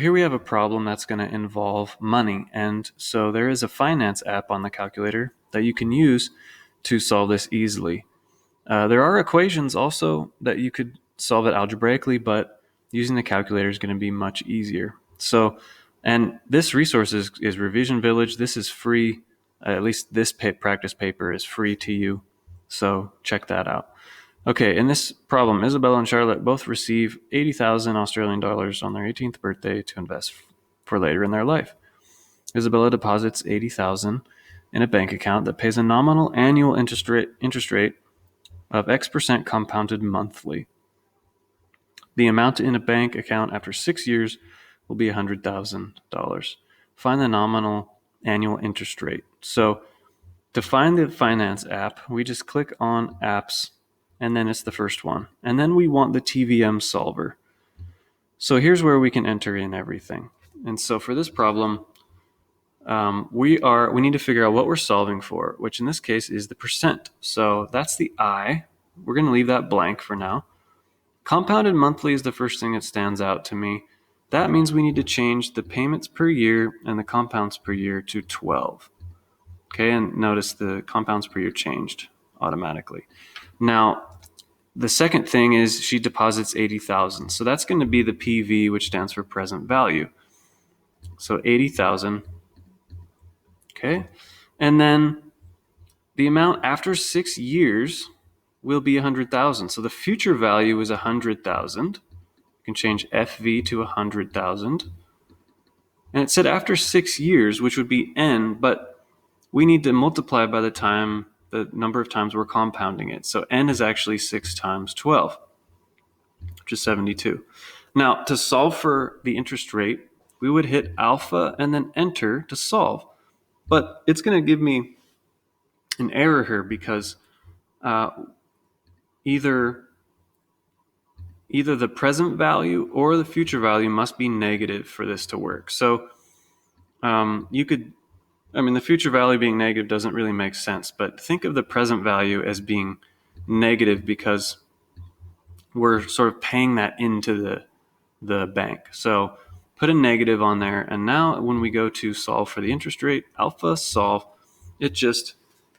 Here we have a problem that's going to involve money, and so there is a finance app on the calculator that you can use to solve this easily. There are equations also that you could solve it algebraically, but using the calculator is going to be much easier. So, and this resource is Revision Village. This is free. At least this practice paper is free to you. So check that out. Okay, in this problem, Isabella and Charlotte both receive 80,000 Australian dollars on their 18th birthday to invest for later in their life. Isabella deposits 80,000 in a bank account that pays a nominal annual interest rate of X% compounded monthly. The amount in a bank account after 6 years will be $100,000. Find the nominal annual interest rate. So to find the finance app, we just click on apps, and then it's the first one. And then we want the TVM Solver. So here's where we can enter in everything. And so for this problem, we need to figure out what we're solving for, which in this case is the percent. So that's the I. We're going to leave that blank for now. Compounded monthly is the first thing that stands out to me. That means we need to change the payments per year and the compounds per year to 12. Okay, and notice the compounds per year changed automatically. Now, the second thing is she deposits 80,000. So that's going to be the PV, which stands for present value. So 80,000. Okay, and then the amount after 6 years will be 100,000. So the future value is 100,000. You can change FV to 100,000. And it said after 6 years, which would be N, but we need to multiply by the number of times we're compounding it. So N is actually 6 times 12, which is 72. Now, to solve for the interest rate, we would hit alpha and then enter to solve. But it's going to give me an error here because either the present value or the future value must be negative for this to work. So the future value being negative doesn't really make sense, but think of the present value as being negative because we're sort of paying that into the bank. So put a negative on there, and now when we go to solve for the interest rate, alpha solve, it just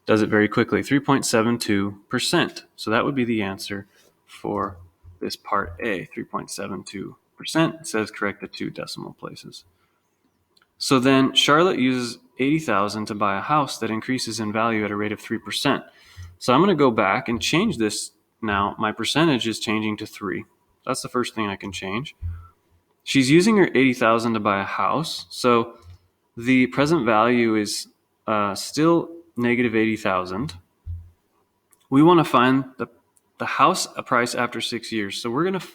does it very quickly, 3.72%. So that would be the answer for this part A, 3.72%. It says correct the 2 decimal places. So then Charlotte uses 80,000 to buy a house that increases in value at a rate of 3%. So I'm going to go back and change this now. My percentage is changing to 3. That's the first thing I can change. She's using her 80,000 to buy a house. So the present value is still negative 80,000. We want to find the house price after 6 years. So we're going to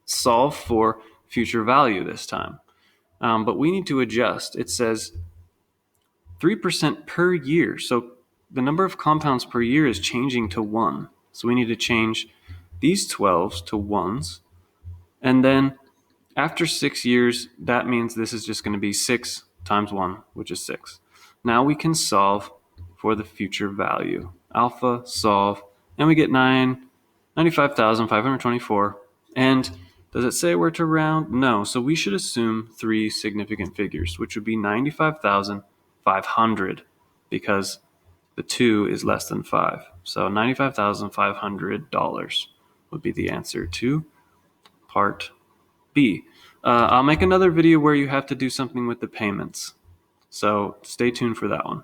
solve for future value this time. But we need to adjust. It says 3% per year. So the number of compounds per year is changing to 1. So we need to change these 12s to 1s. And then after 6 years, that means this is just going to be 6 times 1, which is 6. Now we can solve for the future value. Alpha, solve, and we get 95,524. And does it say where to round? No. So we should assume 3 significant figures, which would be 95,500 because the 2 is less than 5. So $95,500 would be the answer to part B. I'll make another video where you have to do something with the payments. So stay tuned for that one.